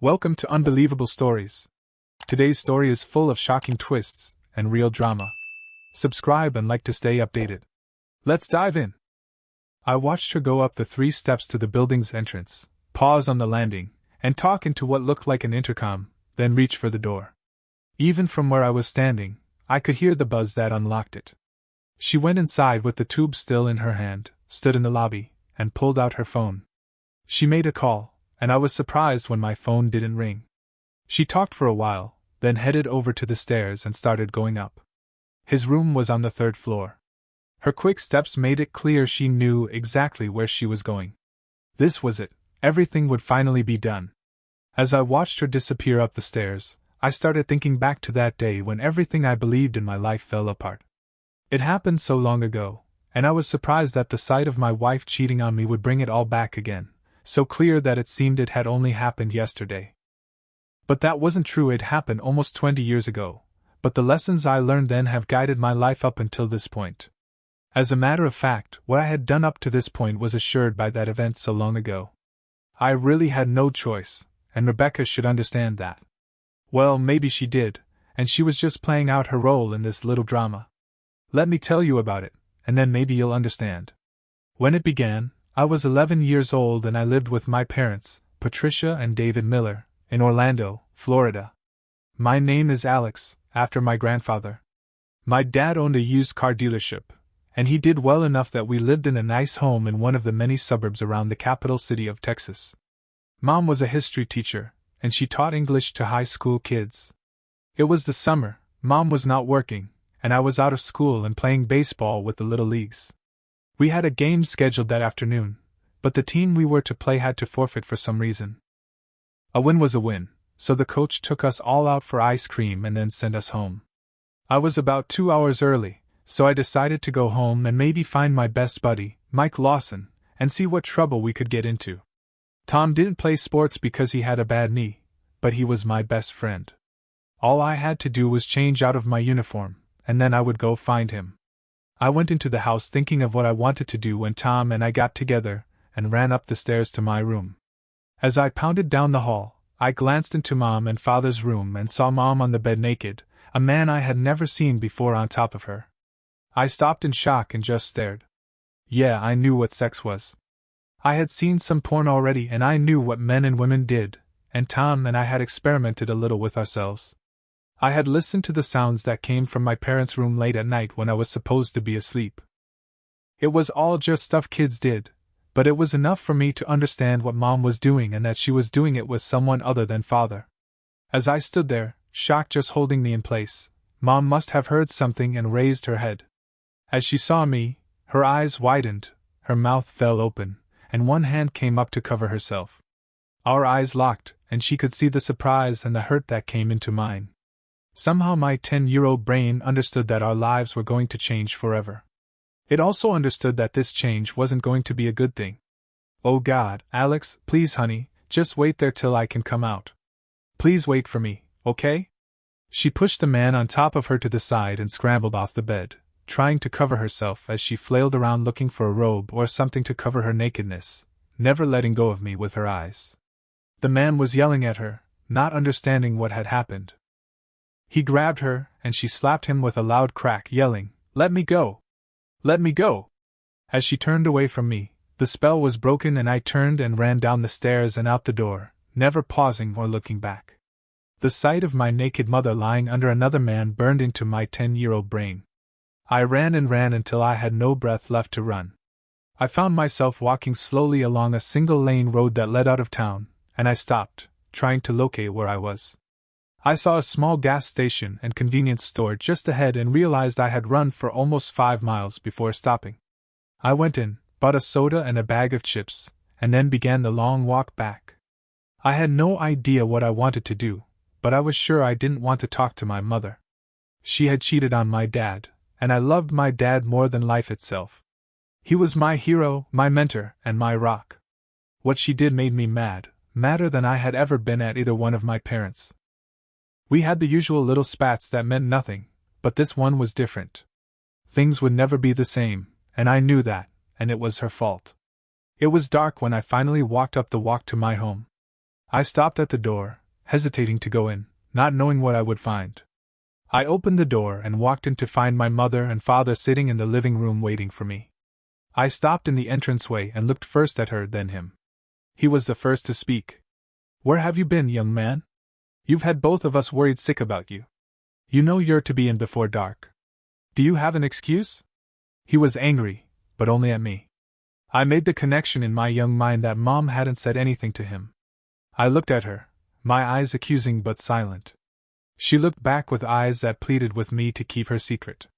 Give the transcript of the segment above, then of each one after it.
Welcome to Unbelievable Stories. Today's story is full of shocking twists and real drama. Subscribe and like to stay updated. Let's dive in. I watched her go up the 3 steps to the building's entrance, pause on the landing, and talk into what looked like an intercom, then reach for the door. Even from where I was standing, I could hear the buzz that unlocked it. She went inside with the tube still in her hand, stood in the lobby, and pulled out her phone. She made a call, and I was surprised when my phone didn't ring. She talked for a while, then headed over to the stairs and started going up. His room was on the 3rd floor. Her quick steps made it clear she knew exactly where she was going. This was it, everything would finally be done. As I watched her disappear up the stairs, I started thinking back to that day when everything I believed in my life fell apart. It happened so long ago, and I was surprised that the sight of my wife cheating on me would bring it all back again. So clear that it seemed it had only happened yesterday. But that wasn't true. It happened almost 20 years ago, but the lessons I learned then have guided my life up until this point. As a matter of fact, what I had done up to this point was assured by that event so long ago. I really had no choice, and Rebecca should understand that. Well, maybe she did, and she was just playing out her role in this little drama. Let me tell you about it, and then maybe you'll understand. When it began, I was 11 years old and I lived with my parents, Patricia and David Miller, in Orlando, Florida. My name is Alex, after my grandfather. My dad owned a used car dealership, and he did well enough that we lived in a nice home in one of the many suburbs around the capital city of Texas. Mom was a history teacher, and she taught English to high school kids. It was the summer, Mom was not working, and I was out of school and playing baseball with the little leagues. We had a game scheduled that afternoon, but the team we were to play had to forfeit for some reason. A win was a win, so the coach took us all out for ice cream and then sent us home. I was about 2 hours early, so I decided to go home and maybe find my best buddy, Mike Lawson, and see what trouble we could get into. Tom didn't play sports because he had a bad knee, but he was my best friend. All I had to do was change out of my uniform, and then I would go find him. I went into the house thinking of what I wanted to do when Tom and I got together and ran up the stairs to my room. As I pounded down the hall, I glanced into Mom and Father's room and saw Mom on the bed naked, a man I had never seen before on top of her. I stopped in shock and just stared. Yeah, I knew what sex was. I had seen some porn already and I knew what men and women did, and Tom and I had experimented a little with ourselves. I had listened to the sounds that came from my parents' room late at night when I was supposed to be asleep. It was all just stuff kids did, but it was enough for me to understand what Mom was doing and that she was doing it with someone other than Father. As I stood there, shocked just holding me in place, Mom must have heard something and raised her head. As she saw me, her eyes widened, her mouth fell open, and one hand came up to cover herself. Our eyes locked, and she could see the surprise and the hurt that came into mine. Somehow my 10-year-old brain understood that our lives were going to change forever. It also understood that this change wasn't going to be a good thing. Oh God, Alex, please honey, just wait there till I can come out. Please wait for me, okay? She pushed the man on top of her to the side and scrambled off the bed, trying to cover herself as she flailed around looking for a robe or something to cover her nakedness, never letting go of me with her eyes. The man was yelling at her, not understanding what had happened. He grabbed her, and she slapped him with a loud crack, yelling, "Let me go! Let me go!" As she turned away from me, the spell was broken and I turned and ran down the stairs and out the door, never pausing or looking back. The sight of my naked mother lying under another man burned into my 10-year-old brain. I ran and ran until I had no breath left to run. I found myself walking slowly along a single-lane road that led out of town, and I stopped, trying to locate where I was. I saw a small gas station and convenience store just ahead and realized I had run for almost 5 miles before stopping. I went in, bought a soda and a bag of chips, and then began the long walk back. I had no idea what I wanted to do, but I was sure I didn't want to talk to my mother. She had cheated on my dad, and I loved my dad more than life itself. He was my hero, my mentor, and my rock. What she did made me mad, madder than I had ever been at either one of my parents. We had the usual little spats that meant nothing, but this one was different. Things would never be the same, and I knew that, and it was her fault. It was dark when I finally walked up the walk to my home. I stopped at the door, hesitating to go in, not knowing what I would find. I opened the door and walked in to find my mother and father sitting in the living room waiting for me. I stopped in the entranceway and looked first at her, then him. He was the first to speak. "Where have you been, young man? You've had both of us worried sick about you. You know you're to be in before dark. Do you have an excuse?" He was angry, but only at me. I made the connection in my young mind that Mom hadn't said anything to him. I looked at her, my eyes accusing but silent. She looked back with eyes that pleaded with me to keep her secret.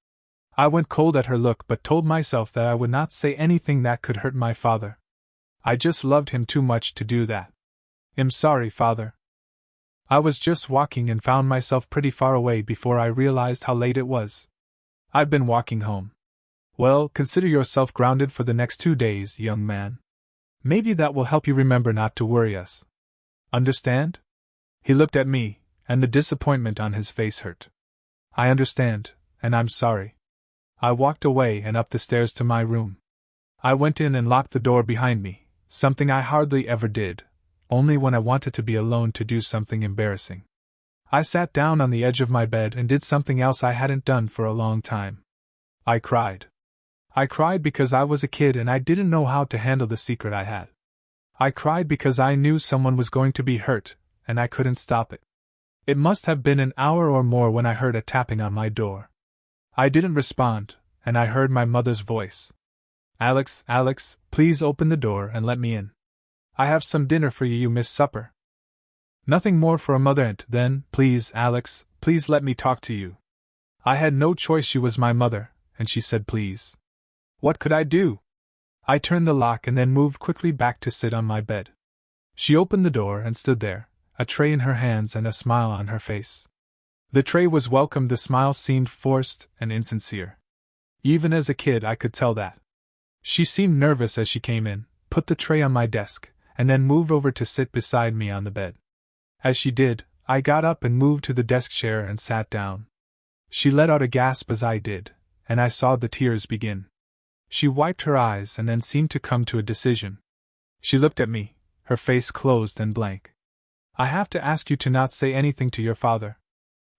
I went cold at her look but told myself that I would not say anything that could hurt my father. I just loved him too much to do that. "I'm sorry, Father." I was just walking and found myself pretty far away before I realized how late it was. I'd been walking home. "Well, consider yourself grounded for the next 2 days, young man. Maybe that will help you remember not to worry us. Understand?" He looked at me, and the disappointment on his face hurt. "I understand, and I'm sorry." I walked away and up the stairs to my room. I went in and locked the door behind me, something I hardly ever did, only when I wanted to be alone to do something embarrassing. I sat down on the edge of my bed and did something else I hadn't done for a long time. I cried. I cried because I was a kid and I didn't know how to handle the secret I had. I cried because I knew someone was going to be hurt, and I couldn't stop it. It must have been an hour or more when I heard a tapping on my door. I didn't respond, and I heard my mother's voice. "Alex, Alex, please open the door and let me in. I have some dinner for you, you miss supper." Nothing more for a mother, and then, "Please, Alex, please let me talk to you." I had no choice, she was my mother, and she said please. What could I do? I turned the lock and then moved quickly back to sit on my bed. She opened the door and stood there, a tray in her hands and a smile on her face. The tray was welcome, the smile seemed forced and insincere. Even as a kid I could tell that. She seemed nervous as she came in, put the tray on my desk, and then moved over to sit beside me on the bed. As she did, I got up and moved to the desk chair and sat down. She let out a gasp as I did, and I saw the tears begin. She wiped her eyes and then seemed to come to a decision. She looked at me, her face closed and blank. "I have to ask you to not say anything to your father.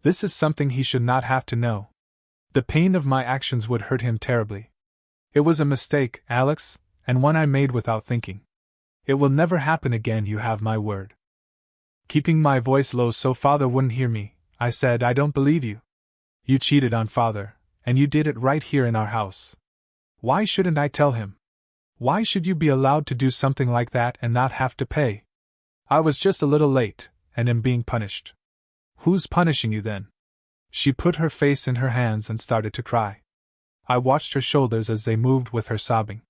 This is something he should not have to know. The pain of my actions would hurt him terribly. It was a mistake, Alex, and one I made without thinking. It will never happen again, you have my word." Keeping my voice low so Father wouldn't hear me, I said, "I don't believe you. You cheated on Father, and you did it right here in our house. Why shouldn't I tell him? Why should you be allowed to do something like that and not have to pay? I was just a little late, and am being punished." "Who's punishing you then?" She put her face in her hands and started to cry. I watched her shoulders as they moved with her sobbing.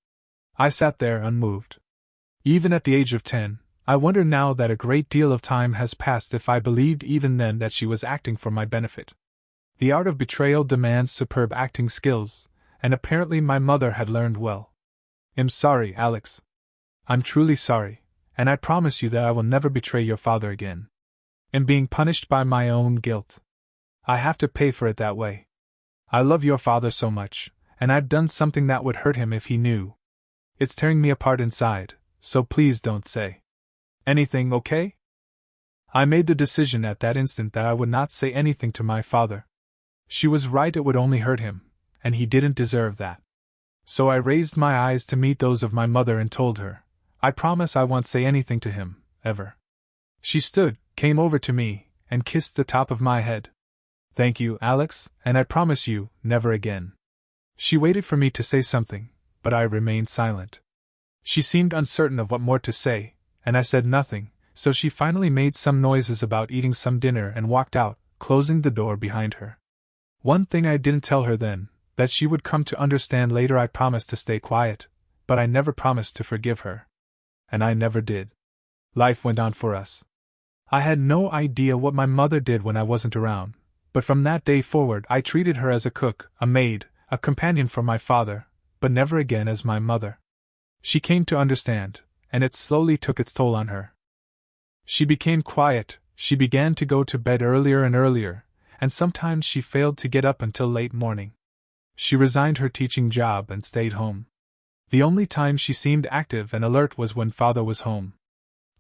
I sat there unmoved. Even at the age of 10, I wonder now that a great deal of time has passed if I believed even then that she was acting for my benefit. The art of betrayal demands superb acting skills, and apparently my mother had learned well. "I'm sorry, Alex. I'm truly sorry, and I promise you that I will never betray your father again. I'm being punished by my own guilt. I have to pay for it that way. I love your father so much, and I've done something that would hurt him if he knew. It's tearing me apart inside, so please don't say anything, okay?" I made the decision at that instant that I would not say anything to my father. She was right, it would only hurt him, and he didn't deserve that. So I raised my eyes to meet those of my mother and told her, "I promise I won't say anything to him, ever." She stood, came over to me, and kissed the top of my head. "Thank you, Alex, and I promise you, never again." She waited for me to say something, but I remained silent. She seemed uncertain of what more to say, and I said nothing, so she finally made some noises about eating some dinner and walked out, closing the door behind her. One thing I didn't tell her then, that she would come to understand later. I promised to stay quiet, but I never promised to forgive her. And I never did. Life went on for us. I had no idea what my mother did when I wasn't around, but from that day forward I treated her as a cook, a maid, a companion for my father, but never again as my mother. She came to understand, and it slowly took its toll on her. She became quiet, she began to go to bed earlier and earlier, and sometimes she failed to get up until late morning. She resigned her teaching job and stayed home. The only time she seemed active and alert was when Father was home.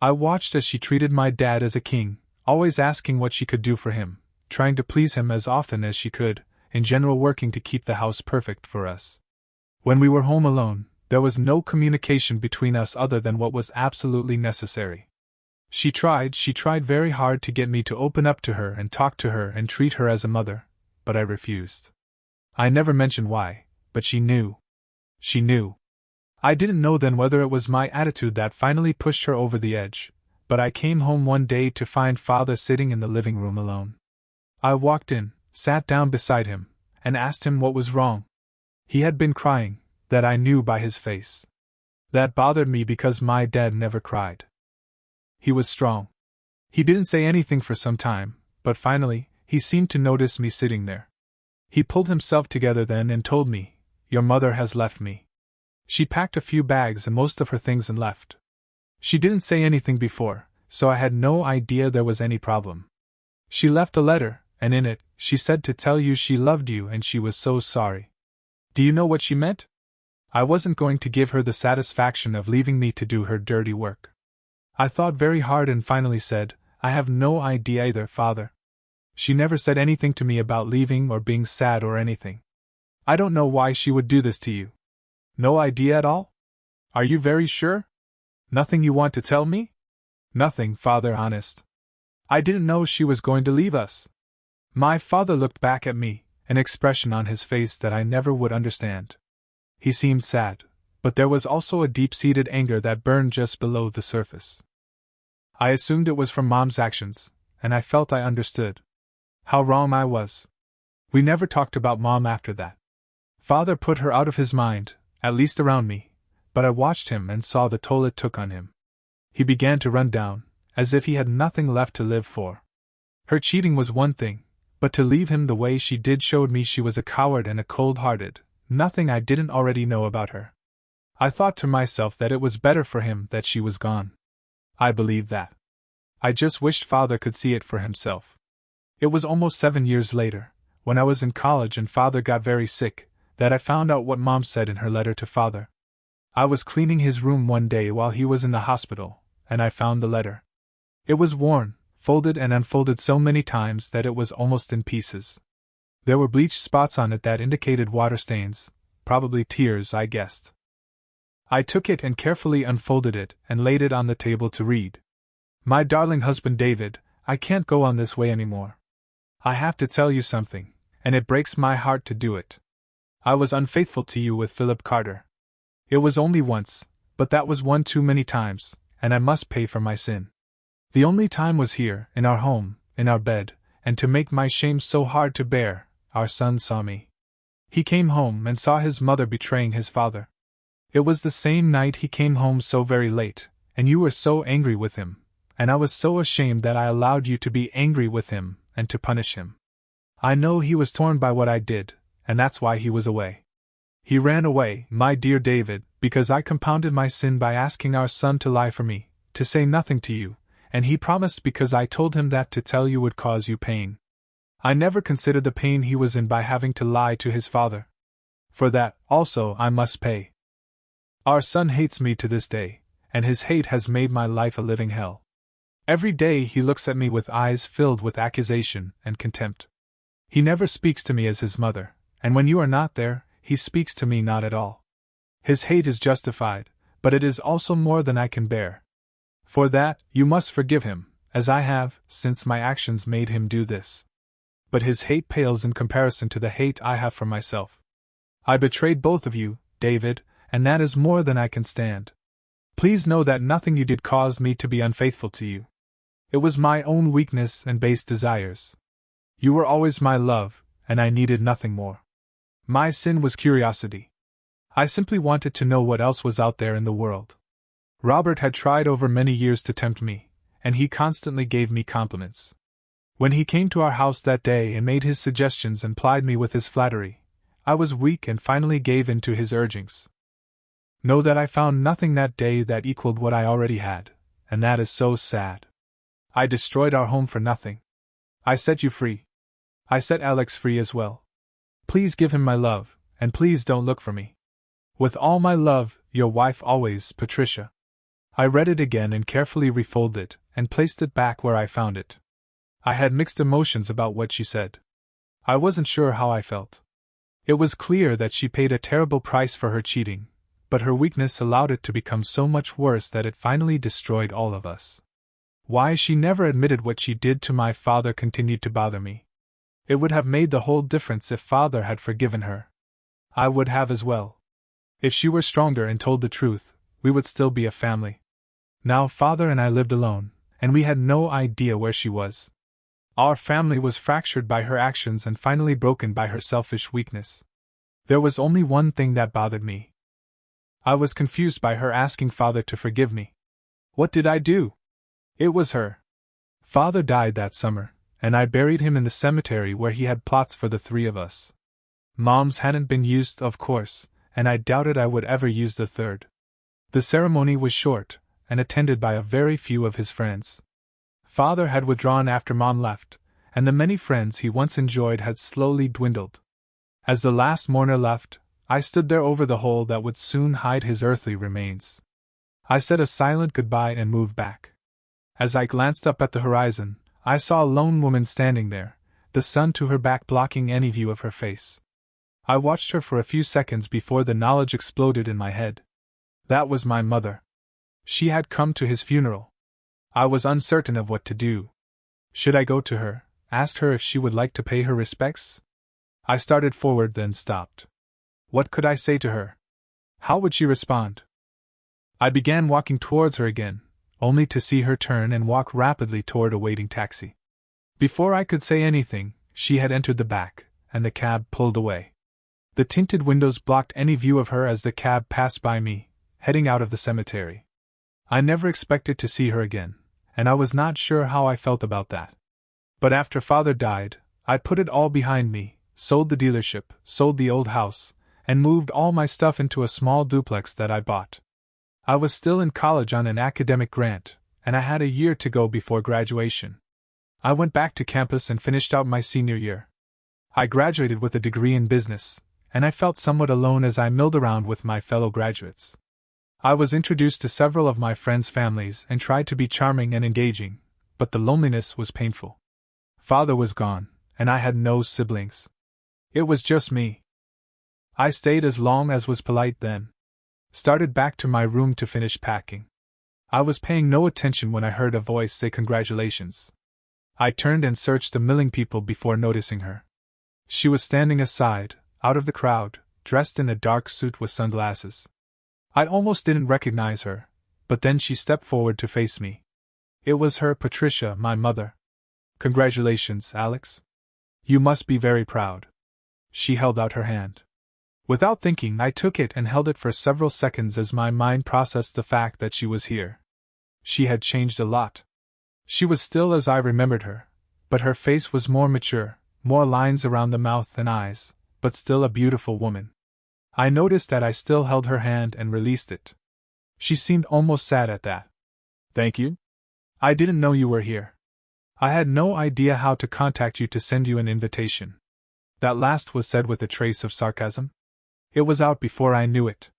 I watched as she treated my dad as a king, always asking what she could do for him, trying to please him as often as she could, in general working to keep the house perfect for us. When we were home alone, there was no communication between us other than what was absolutely necessary. She tried very hard to get me to open up to her and talk to her and treat her as a mother, but I refused. I never mentioned why, but she knew. She knew. I didn't know then whether it was my attitude that finally pushed her over the edge, but I came home one day to find Father sitting in the living room alone. I walked in, sat down beside him, and asked him what was wrong. He had been crying, that I knew by his face. That bothered me because my dad never cried. He was strong. He didn't say anything for some time, but finally, he seemed to notice me sitting there. He pulled himself together then and told me, "Your mother has left me. She packed a few bags and most of her things and left. She didn't say anything before, so I had no idea there was any problem. She left a letter, and in it, she said to tell you she loved you and she was so sorry." Do you know what she meant? I wasn't going to give her the satisfaction of leaving me to do her dirty work. I thought very hard and finally said, "I have no idea either, Father. She never said anything to me about leaving or being sad or anything. I don't know why she would do this to you." "No idea at all? Are you very sure? Nothing you want to tell me?" "Nothing, Father, honest. I didn't know she was going to leave us." My father looked back at me, an expression on his face that I never would understand. He seemed sad, but there was also a deep-seated anger that burned just below the surface. I assumed it was from Mom's actions, and I felt I understood. How wrong I was. We never talked about Mom after that. Father put her out of his mind, at least around me, but I watched him and saw the toll it took on him. He began to run down, as if he had nothing left to live for. Her cheating was one thing, but to leave him the way she did showed me she was a coward and a cold-hearted, nothing I didn't already know about her. I thought to myself that it was better for him that she was gone. I believed that. I just wished Father could see it for himself. It was almost 7 years later, when I was in college and Father got very sick, that I found out what Mom said in her letter to Father. I was cleaning his room one day while he was in the hospital, and I found the letter. It was worn, folded and unfolded so many times that it was almost in pieces. There were bleached spots on it that indicated water stains, probably tears, I guessed. I took it and carefully unfolded it and laid it on the table to read. "My darling husband David, I can't go on this way anymore. I have to tell you something, and it breaks my heart to do it. I was unfaithful to you with Philip Carter. It was only once, but that was one too many times, and I must pay for my sin. The only time was here, in our home, in our bed, and to make my shame so hard to bear, our son saw me. He came home and saw his mother betraying his father. It was the same night he came home so very late, and you were so angry with him, and I was so ashamed that I allowed you to be angry with him and to punish him. I know he was torn by what I did, and that's why he was away. He ran away, my dear David, because I compounded my sin by asking our son to lie for me, to say nothing to you, and he promised because I told him that to tell you would cause you pain. I never considered the pain he was in by having to lie to his father. For that, also, I must pay. Our son hates me to this day, and his hate has made my life a living hell. Every day he looks at me with eyes filled with accusation and contempt. He never speaks to me as his mother, and when you are not there, he speaks to me not at all. His hate is justified, but it is also more than I can bear. For that, you must forgive him, as I have, since my actions made him do this. But his hate pales in comparison to the hate I have for myself. I betrayed both of you, David, and that is more than I can stand. Please know that nothing you did caused me to be unfaithful to you. It was my own weakness and base desires. You were always my love, and I needed nothing more. My sin was curiosity. I simply wanted to know what else was out there in the world. Robert had tried over many years to tempt me, and he constantly gave me compliments. When he came to our house that day and made his suggestions and plied me with his flattery, I was weak and finally gave in to his urgings. Know that I found nothing that day that equaled what I already had, and that is so sad. I destroyed our home for nothing. I set you free. I set Alex free as well. Please give him my love, and please don't look for me. With all my love, your wife always, Patricia. I read it again and carefully refolded it, and placed it back where I found it. I had mixed emotions about what she said. I wasn't sure how I felt. It was clear that she paid a terrible price for her cheating, but her weakness allowed it to become so much worse that it finally destroyed all of us. Why she never admitted what she did to my father continued to bother me. It would have made the whole difference if father had forgiven her. I would have as well. If she were stronger and told the truth, we would still be a family. Now father and I lived alone, and we had no idea where she was. Our family was fractured by her actions and finally broken by her selfish weakness. There was only one thing that bothered me. I was confused by her asking father to forgive me. What did I do? It was her. Father died that summer, and I buried him in the cemetery where he had plots for the three of us. Mom's hadn't been used, of course, and I doubted I would ever use the third. The ceremony was short, and attended by a very few of his friends. Father had withdrawn after Mom left, and the many friends he once enjoyed had slowly dwindled. As the last mourner left, I stood there over the hole that would soon hide his earthly remains. I said a silent goodbye and moved back. As I glanced up at the horizon, I saw a lone woman standing there, the sun to her back blocking any view of her face. I watched her for a few seconds before the knowledge exploded in my head. That was my mother. She had come to his funeral. I was uncertain of what to do. Should I go to her, ask her if she would like to pay her respects? I started forward, then stopped. What could I say to her? How would she respond? I began walking towards her again, only to see her turn and walk rapidly toward a waiting taxi. Before I could say anything, she had entered the back, and the cab pulled away. The tinted windows blocked any view of her as the cab passed by me, heading out of the cemetery. I never expected to see her again, and I was not sure how I felt about that. But after father died, I put it all behind me, sold the dealership, sold the old house, and moved all my stuff into a small duplex that I bought. I was still in college on an academic grant, and I had a year to go before graduation. I went back to campus and finished out my senior year. I graduated with a degree in business, and I felt somewhat alone as I milled around with my fellow graduates. I was introduced to several of my friends' families and tried to be charming and engaging, but the loneliness was painful. Father was gone, and I had no siblings. It was just me. I stayed as long as was polite then. Started back to my room to finish packing. I was paying no attention when I heard a voice say congratulations. I turned and searched the milling people before noticing her. She was standing aside, out of the crowd, dressed in a dark suit with sunglasses. I almost didn't recognize her, but then she stepped forward to face me. It was her, Patricia, my mother. Congratulations, Alex. You must be very proud. She held out her hand. Without thinking, I took it and held it for several seconds as my mind processed the fact that she was here. She had changed a lot. She was still as I remembered her, but her face was more mature, more lines around the mouth and eyes, but still a beautiful woman. I noticed that I still held her hand and released it. She seemed almost sad at that. Thank you? I didn't know you were here. I had no idea how to contact you to send you an invitation. That last was said with a trace of sarcasm. It was out before I knew it.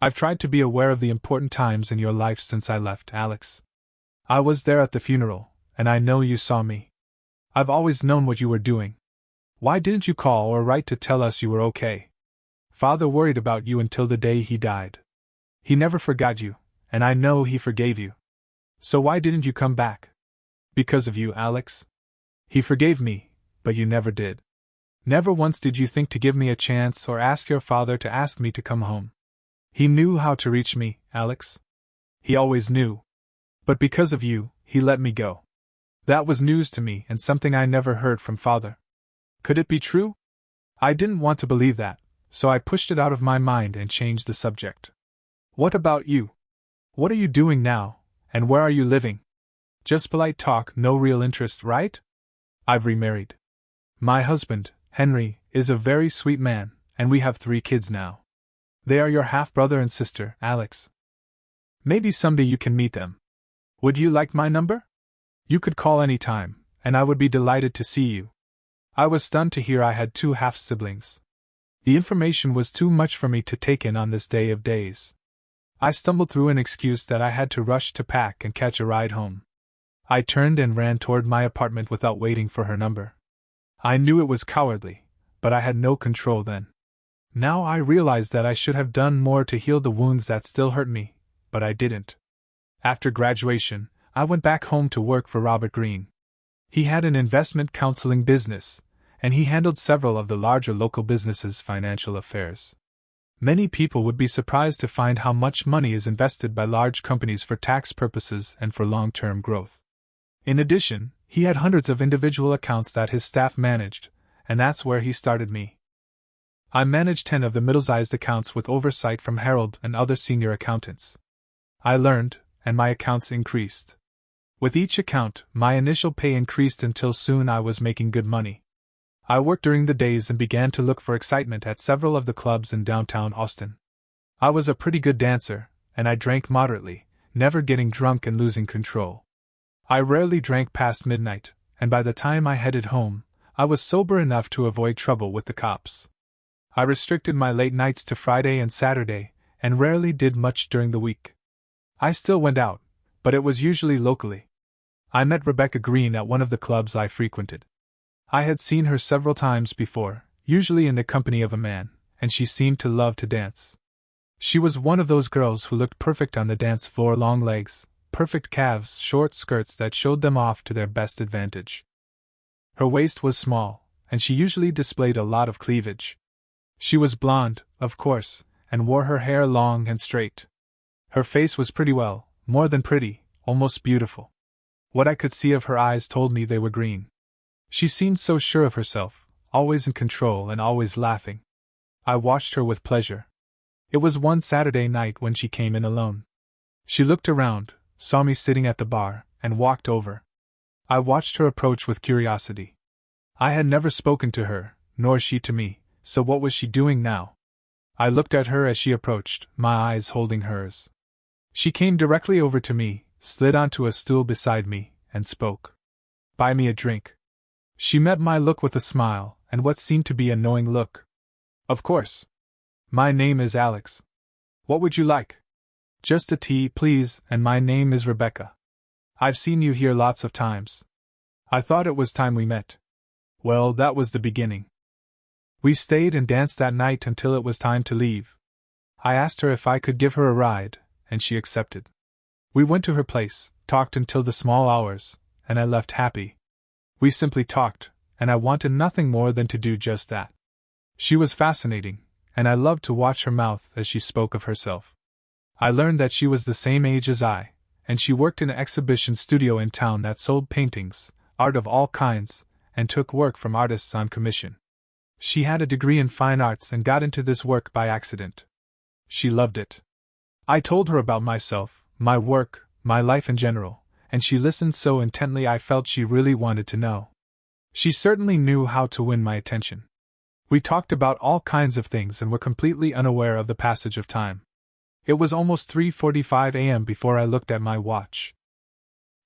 I've tried to be aware of the important times in your life since I left, Alex. I was there at the funeral, and I know you saw me. I've always known what you were doing. Why didn't you call or write to tell us you were okay? Father worried about you until the day he died. He never forgot you, and I know he forgave you. So why didn't you come back? Because of you, Alex. He forgave me, but you never did. Never once did you think to give me a chance or ask your father to ask me to come home. He knew how to reach me, Alex. He always knew. But because of you, he let me go. That was news to me and something I never heard from father. Could it be true? I didn't want to believe that, so I pushed it out of my mind and changed the subject. What about you? What are you doing now, and where are you living? Just polite talk, no real interest, right? I've remarried. My husband, Henry, is a very sweet man, and we have 3 kids now. They are your half-brother and sister, Alex. Maybe someday you can meet them. Would you like my number? You could call any time, and I would be delighted to see you. I was stunned to hear I had 2 half-siblings. The information was too much for me to take in on this day of days. I stumbled through an excuse that I had to rush to pack and catch a ride home. I turned and ran toward my apartment without waiting for her number. I knew it was cowardly, but I had no control then. Now I realized that I should have done more to heal the wounds that still hurt me, but I didn't. After graduation, I went back home to work for Robert Greene. He had an investment counseling business, and he handled several of the larger local businesses' financial affairs. Many people would be surprised to find how much money is invested by large companies for tax purposes and for long-term growth. In addition, he had hundreds of individual accounts that his staff managed, and that's where he started me. I managed 10 of the middle-sized accounts with oversight from Harold and other senior accountants. I learned, and my accounts increased. With each account, my initial pay increased until soon I was making good money. I worked during the days and began to look for excitement at several of the clubs in downtown Austin. I was a pretty good dancer, and I drank moderately, never getting drunk and losing control. I rarely drank past midnight, and by the time I headed home, I was sober enough to avoid trouble with the cops. I restricted my late nights to Friday and Saturday, and rarely did much during the week. I still went out, but it was usually locally. I met Rebecca Greene at one of the clubs I frequented. I had seen her several times before, usually in the company of a man, and she seemed to love to dance. She was one of those girls who looked perfect on the dance floor: long legs, perfect calves, short skirts that showed them off to their best advantage. Her waist was small, and she usually displayed a lot of cleavage. She was blonde, of course, and wore her hair long and straight. Her face was pretty well, more than pretty, almost beautiful. What I could see of her eyes told me they were green. She seemed so sure of herself, always in control and always laughing. I watched her with pleasure. It was one Saturday night when she came in alone. She looked around, saw me sitting at the bar, and walked over. I watched her approach with curiosity. I had never spoken to her, nor she to me, so what was she doing now? I looked at her as she approached, my eyes holding hers. She came directly over to me, slid onto a stool beside me, and spoke. "Buy me a drink." She met my look with a smile, and what seemed to be a knowing look. "Of course. My name is Alex. What would you like?" "Just a tea, please, and my name is Rebecca. I've seen you here lots of times. I thought it was time we met." Well, that was the beginning. We stayed and danced that night until it was time to leave. I asked her if I could give her a ride, and she accepted. We went to her place, talked until the small hours, and I left happy. We simply talked, and I wanted nothing more than to do just that. She was fascinating, and I loved to watch her mouth as she spoke of herself. I learned that she was the same age as I, and she worked in an exhibition studio in town that sold paintings, art of all kinds, and took work from artists on commission. She had a degree in fine arts and got into this work by accident. She loved it. I told her about myself, my work, my life in general, and she listened so intently I felt she really wanted to know. She certainly knew how to win my attention. We talked about all kinds of things and were completely unaware of the passage of time. It was almost 3:45 a.m. before I looked at my watch.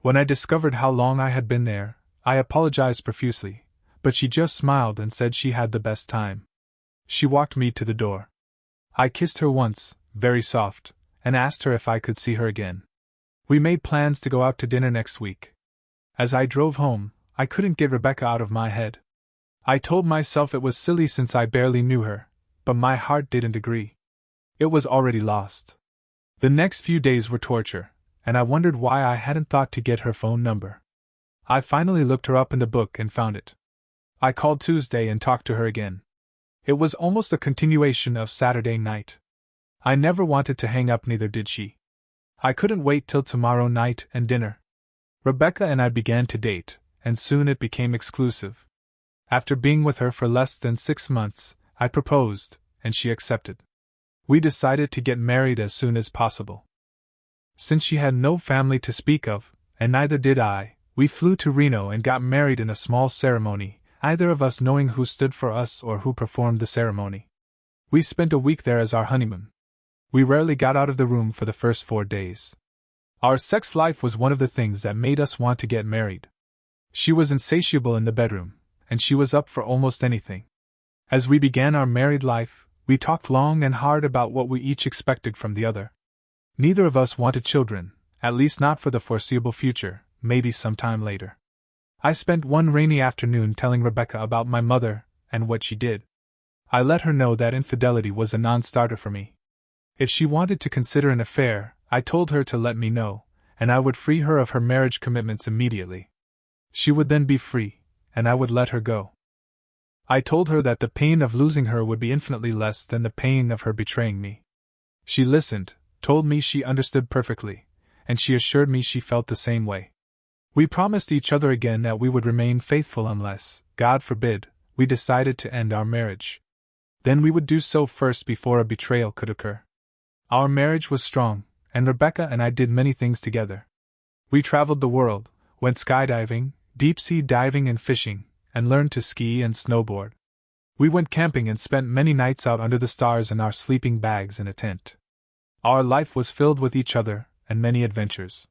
When I discovered how long I had been there, I apologized profusely, but she just smiled and said she had the best time. She walked me to the door. I kissed her once, very soft, and asked her if I could see her again. We made plans to go out to dinner next week. As I drove home, I couldn't get Rebecca out of my head. I told myself it was silly since I barely knew her, but my heart didn't agree. It was already lost. The next few days were torture, and I wondered why I hadn't thought to get her phone number. I finally looked her up in the book and found it. I called Tuesday and talked to her again. It was almost a continuation of Saturday night. I never wanted to hang up, neither did she. I couldn't wait till tomorrow night and dinner. Rebecca and I began to date, and soon it became exclusive. After being with her for less than 6 months, I proposed, and she accepted. We decided to get married as soon as possible. Since she had no family to speak of, and neither did I, we flew to Reno and got married in a small ceremony, either of us knowing who stood for us or who performed the ceremony. We spent a week there as our honeymoon. We rarely got out of the room for the first 4 days. Our sex life was one of the things that made us want to get married. She was insatiable in the bedroom, and she was up for almost anything. As we began our married life, we talked long and hard about what we each expected from the other. Neither of us wanted children, at least not for the foreseeable future, maybe sometime later. I spent one rainy afternoon telling Rebecca about my mother and what she did. I let her know that infidelity was a non-starter for me. If she wanted to consider an affair, I told her to let me know, and I would free her of her marriage commitments immediately. She would then be free, and I would let her go. I told her that the pain of losing her would be infinitely less than the pain of her betraying me. She listened, told me she understood perfectly, and she assured me she felt the same way. We promised each other again that we would remain faithful unless, God forbid, we decided to end our marriage. Then we would do so first before a betrayal could occur. Our marriage was strong, and Rebecca and I did many things together. We traveled the world, went skydiving, deep-sea diving and fishing, and learned to ski and snowboard. We went camping and spent many nights out under the stars in our sleeping bags in a tent. Our life was filled with each other and many adventures.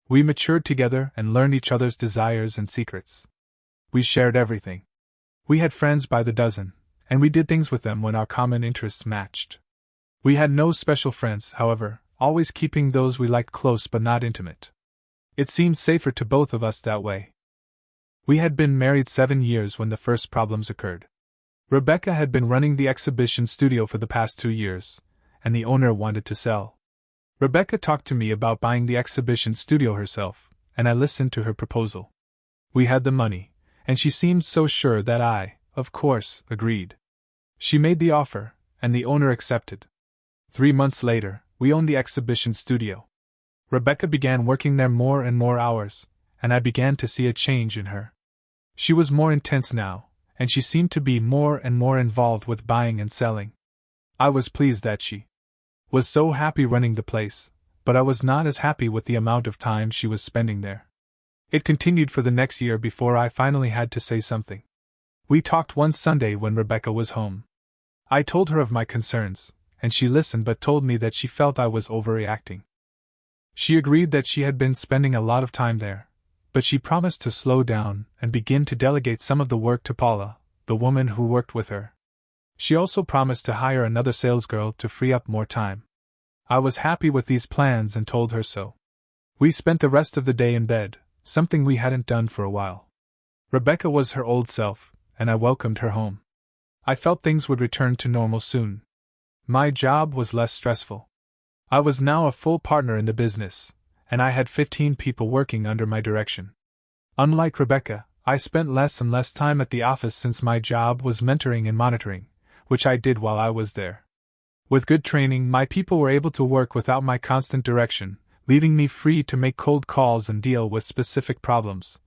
We matured together and learned each other's desires and secrets. We shared everything. We had friends by the dozen, and we did things with them when our common interests matched. We had no special friends, however, always keeping those we liked close but not intimate. It seemed safer to both of us that way. We had been married 7 years when the first problems occurred. Rebecca had been running the exhibition studio for the past 2 years, and the owner wanted to sell. Rebecca talked to me about buying the exhibition studio herself, and I listened to her proposal. We had the money, and she seemed so sure that I, of course, agreed. She made the offer, and the owner accepted. 3 months later, we owned the exhibition studio. Rebecca began working there more and more hours, and I began to see a change in her. She was more intense now, and she seemed to be more and more involved with buying and selling. I was pleased that she was so happy running the place, but I was not as happy with the amount of time she was spending there. It continued for the next year before I finally had to say something. We talked one Sunday when Rebecca was home. I told her of my concerns, and she listened but told me that she felt I was overreacting. She agreed that she had been spending a lot of time there, but she promised to slow down and begin to delegate some of the work to Paula, the woman who worked with her. She also promised to hire another salesgirl to free up more time. I was happy with these plans and told her so. We spent the rest of the day in bed, something we hadn't done for a while. Rebecca was her old self, and I welcomed her home. I felt things would return to normal soon. My job was less stressful. I was now a full partner in the business, and I had 15 people working under my direction. Unlike Rebecca, I spent less and less time at the office since my job was mentoring and monitoring, which I did while I was there. With good training, my people were able to work without my constant direction, leaving me free to make cold calls and deal with specific problems,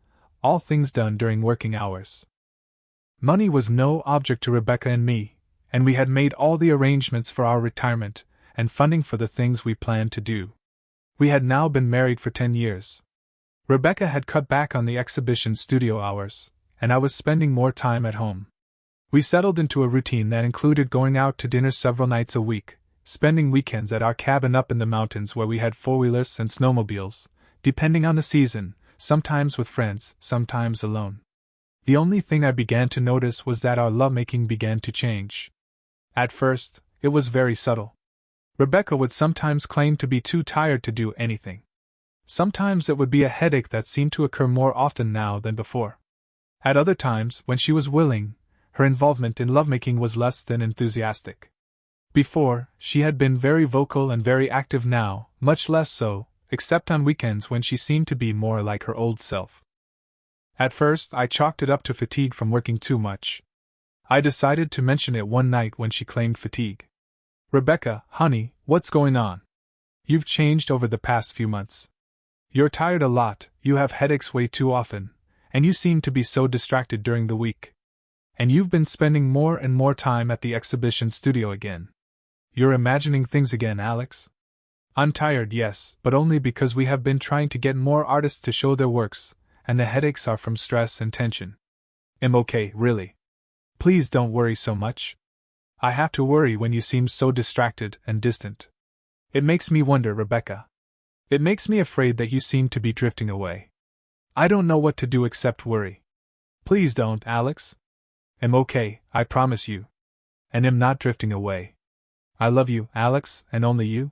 all things done during working hours. Money was no object to Rebecca and me, and we had made all the arrangements for our retirement and funding for the things we planned to do. We had now been married for 10 years. Rebecca had cut back on the exhibition studio hours, and I was spending more time at home. We settled into a routine that included going out to dinner several nights a week, spending weekends at our cabin up in the mountains where we had four-wheelers and snowmobiles, depending on the season, sometimes with friends, sometimes alone. The only thing I began to notice was that our lovemaking began to change. At first, it was very subtle. Rebecca would sometimes claim to be too tired to do anything. Sometimes it would be a headache that seemed to occur more often now than before. At other times, when she was willing, her involvement in lovemaking was less than enthusiastic. Before, she had been very vocal and very active. Now, much less so, except on weekends when she seemed to be more like her old self. At first, I chalked it up to fatigue from working too much. I decided to mention it one night when she claimed fatigue. "Rebecca, honey, what's going on? You've changed over the past few months. You're tired a lot, you have headaches way too often, and you seem to be so distracted during the week. And you've been spending more and more time at the exhibition studio again. You're imagining things again, Alex? I'm tired, yes, but only because we have been trying to get more artists to show their works, and the headaches are from stress and tension. I'm okay, really. Please don't worry so much. I have to worry when you seem so distracted and distant. It makes me wonder, Rebecca. It makes me afraid that you seem to be drifting away. I don't know what to do except worry. Please don't, Alex. I'm okay, I promise you. And I'm not drifting away. I love you, Alex, and only you.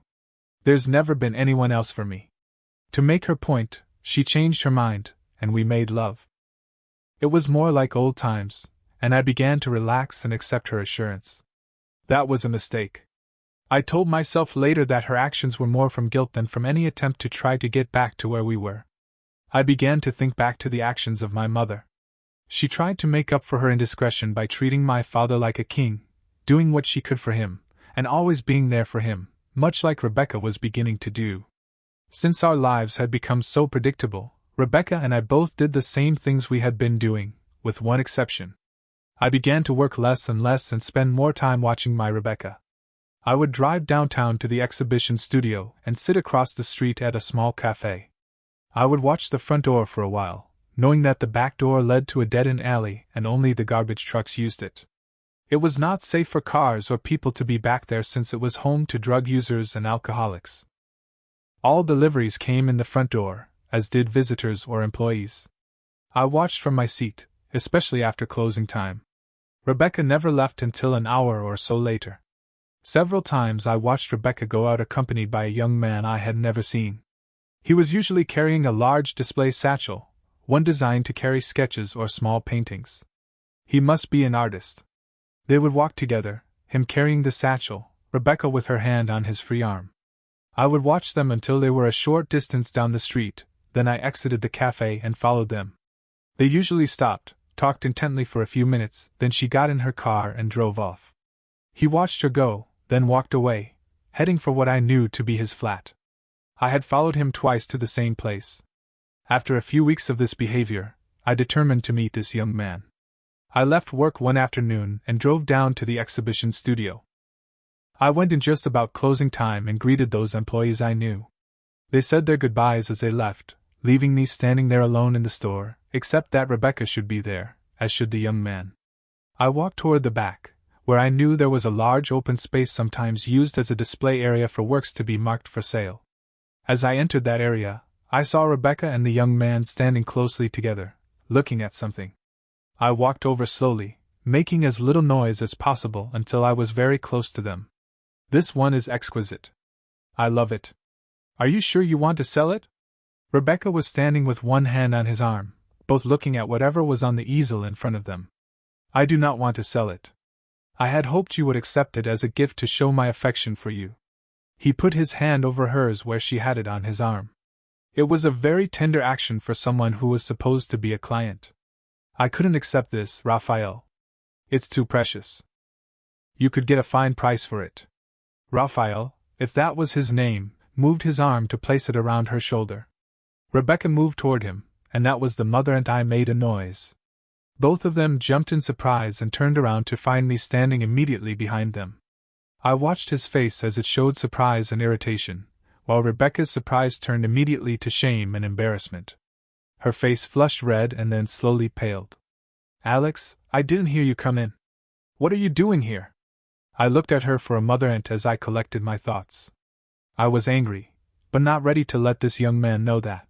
There's never been anyone else for me. To make her point, she changed her mind, and we made love. It was more like old times, and I began to relax and accept her assurance. That was a mistake. I told myself later that her actions were more from guilt than from any attempt to try to get back to where we were. I began to think back to the actions of my mother. She tried to make up for her indiscretion by treating my father like a king, doing what she could for him, and always being there for him, much like Rebecca was beginning to do. Since our lives had become so predictable, Rebecca and I both did the same things we had been doing, with one exception. I began to work less and less and spend more time watching my Rebecca. I would drive downtown to the exhibition studio and sit across the street at a small cafe. I would watch the front door for a while, knowing that the back door led to a dead-end alley and only the garbage trucks used it. It was not safe for cars or people to be back there since it was home to drug users and alcoholics. All deliveries came in the front door, as did visitors or employees. I watched from my seat, especially after closing time. Rebecca never left until an hour or so later. Several times I watched Rebecca go out accompanied by a young man I had never seen. He was usually carrying a large display satchel, one designed to carry sketches or small paintings. He must be an artist. They would walk together, him carrying the satchel, Rebecca with her hand on his free arm. I would watch them until they were a short distance down the street, then I exited the cafe and followed them. They usually stopped, talked intently for a few minutes, then she got in her car and drove off. He watched her go, then walked away, heading for what I knew to be his flat. I had followed him twice to the same place. After a few weeks of this behavior, I determined to meet this young man. I left work one afternoon and drove down to the exhibition studio. I went in just about closing time and greeted those employees I knew. They said their goodbyes as they left, leaving me standing there alone in the store, except that Rebecca should be there, as should the young man. I walked toward the back, where I knew there was a large open space sometimes used as a display area for works to be marked for sale. As I entered that area, I saw Rebecca and the young man standing closely together, looking at something. I walked over slowly, making as little noise as possible until I was very close to them. This one is exquisite. I love it. Are you sure you want to sell it? Rebecca was standing with one hand on his arm, both looking at whatever was on the easel in front of them. I do not want to sell it. I had hoped you would accept it as a gift to show my affection for you. He put his hand over hers where she had it on his arm. It was a very tender action for someone who was supposed to be a client. I couldn't accept this, Raphael. It's too precious. You could get a fine price for it. Raphael, if that was his name, moved his arm to place it around her shoulder. Rebecca moved toward him, and that was the mother, and I made a noise. Both of them jumped in surprise and turned around to find me standing immediately behind them. I watched his face as it showed surprise and irritation, while Rebecca's surprise turned immediately to shame and embarrassment. Her face flushed red and then slowly paled. Alex, I didn't hear you come in. What are you doing here? I looked at her for a mother-aunt as I collected my thoughts. I was angry, but not ready to let this young man know that.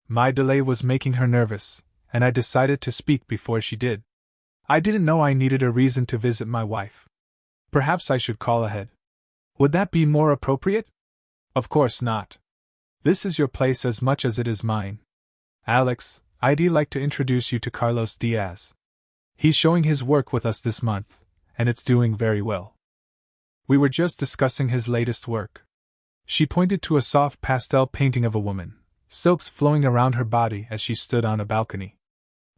My delay was making her nervous, and I decided to speak before she did. I didn't know I needed a reason to visit my wife. Perhaps I should call ahead. Would that be more appropriate? Of course not. This is your place as much as it is mine. Alex, I'd like to introduce you to Carlos Diaz. He's showing his work with us this month, and it's doing very well. We were just discussing his latest work. She pointed to a soft pastel painting of a woman, silks flowing around her body as she stood on a balcony.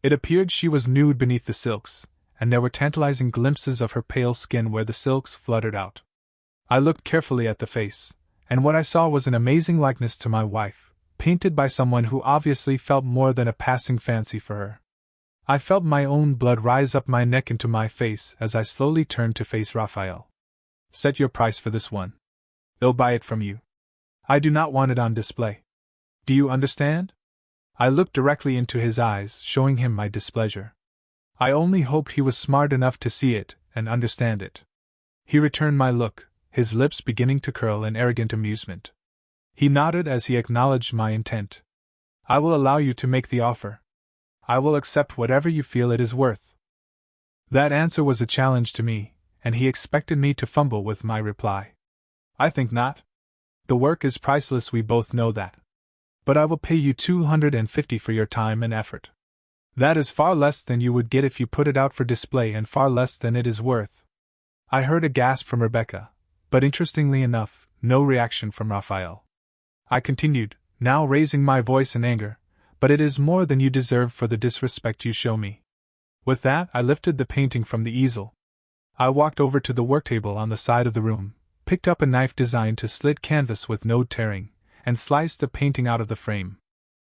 It appeared she was nude beneath the silks, and there were tantalizing glimpses of her pale skin where the silks fluttered out. I looked carefully at the face, and what I saw was an amazing likeness to my wife, painted by someone who obviously felt more than a passing fancy for her. I felt my own blood rise up my neck into my face as I slowly turned to face Raphael. Set your price for this one. I'll buy it from you. I do not want it on display. Do you understand? I looked directly into his eyes, showing him my displeasure. I only hoped he was smart enough to see it and understand it. He returned my look, his lips beginning to curl in arrogant amusement. He nodded as he acknowledged my intent. I will allow you to make the offer. I will accept whatever you feel it is worth. That answer was a challenge to me, and he expected me to fumble with my reply. I think not. The work is priceless, we both know that. But I will pay you $250 for your time and effort. That is far less than you would get if you put it out for display and far less than it is worth. I heard a gasp from Rebecca, but interestingly enough, no reaction from Raphael. I continued, now raising my voice in anger, but it is more than you deserve for the disrespect you show me. With that, I lifted the painting from the easel. I walked over to the worktable on the side of the room, picked up a knife designed to slit canvas with no tearing, and sliced the painting out of the frame.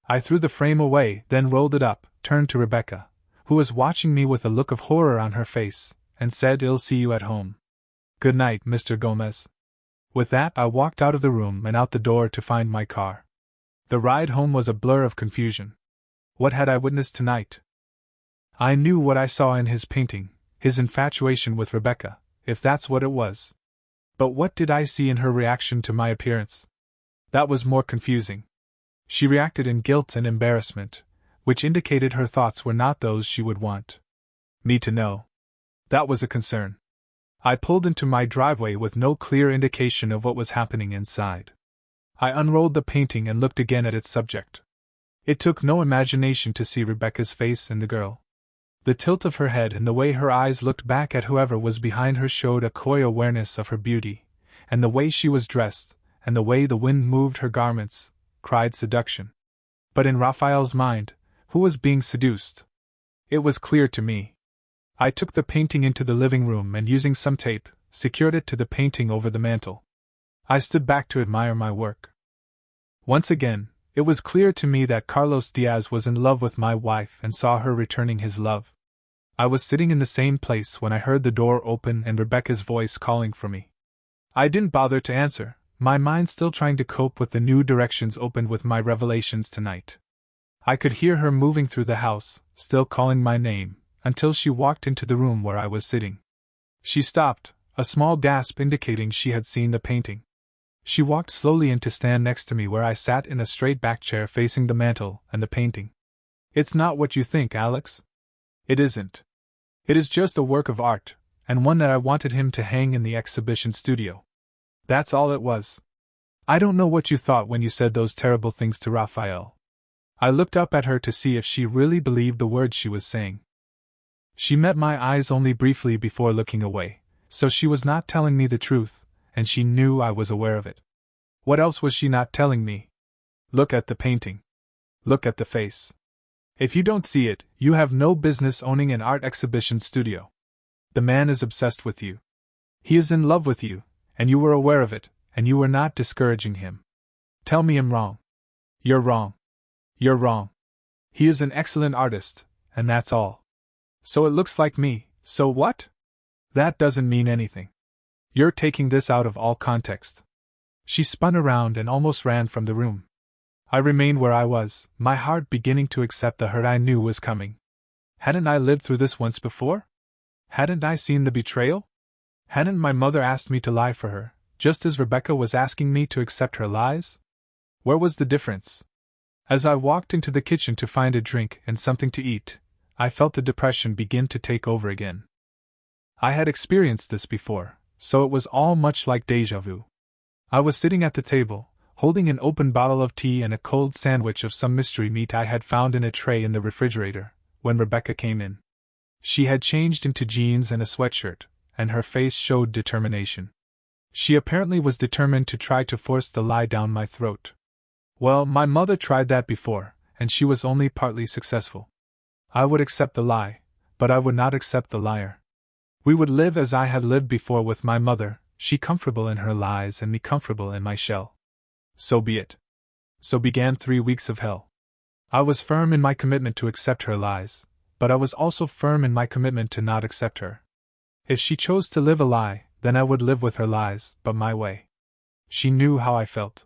I threw the frame away, then rolled it up, turned to Rebecca, who was watching me with a look of horror on her face, and said, "I'll see you at home. Good night, Mr. Gomez." With that, I walked out of the room and out the door to find my car. The ride home was a blur of confusion. What had I witnessed tonight? I knew what I saw in his painting, his infatuation with Rebecca, if that's what it was. But what did I see in her reaction to my appearance? That was more confusing. She reacted in guilt and embarrassment, which indicated her thoughts were not those she would want me to know. That was a concern. I pulled into my driveway with no clear indication of what was happening inside. I unrolled the painting and looked again at its subject. It took no imagination to see Rebecca's face in the girl. The tilt of her head and the way her eyes looked back at whoever was behind her showed a coy awareness of her beauty, and the way she was dressed, and the way the wind moved her garments, cried seduction. But in Raphael's mind, who was being seduced? It was clear to me. I took the painting into the living room and, using some tape, secured it to the painting over the mantel. I stood back to admire my work. Once again, it was clear to me that Carlos Diaz was in love with my wife and saw her returning his love. I was sitting in the same place when I heard the door open and Rebecca's voice calling for me. I didn't bother to answer, my mind still trying to cope with the new directions opened with my revelations tonight. I could hear her moving through the house, still calling my name, until she walked into the room where I was sitting. She stopped, a small gasp indicating she had seen the painting. She walked slowly in to stand next to me where I sat in a straight-back chair facing the mantel and the painting. "It's not what you think, Alex. It isn't. It is just a work of art, and one that I wanted him to hang in the exhibition studio. That's all it was. I don't know what you thought when you said those terrible things to Raphael." I looked up at her to see if she really believed the words she was saying. She met my eyes only briefly before looking away, so she was not telling me the truth, and she knew I was aware of it. What else was she not telling me? Look at the painting. Look at the face. If you don't see it, you have no business owning an art exhibition studio. The man is obsessed with you. He is in love with you, and you were aware of it, and you were not discouraging him. Tell me I'm wrong. You're wrong. You're wrong. He is an excellent artist, and that's all. So it looks like me, so what? That doesn't mean anything. You're taking this out of all context. She spun around and almost ran from the room. I remained where I was, my heart beginning to accept the hurt I knew was coming. Hadn't I lived through this once before? Hadn't I seen the betrayal? Hadn't my mother asked me to lie for her, just as Rebecca was asking me to accept her lies? Where was the difference? As I walked into the kitchen to find a drink and something to eat, I felt the depression begin to take over again. I had experienced this before, so it was all much like déjà vu. I was sitting at the table, holding an open bottle of tea and a cold sandwich of some mystery meat I had found in a tray in the refrigerator, when Rebecca came in. She had changed into jeans and a sweatshirt, and her face showed determination. She apparently was determined to try to force the lie down my throat. Well, my mother tried that before, and she was only partly successful. I would accept the lie, but I would not accept the liar. We would live as I had lived before with my mother, she comfortable in her lies and me comfortable in my shell. So be it. So began 3 weeks of hell. I was firm in my commitment to accept her lies, but I was also firm in my commitment to not accept her. If she chose to live a lie, then I would live with her lies, but my way. She knew how I felt.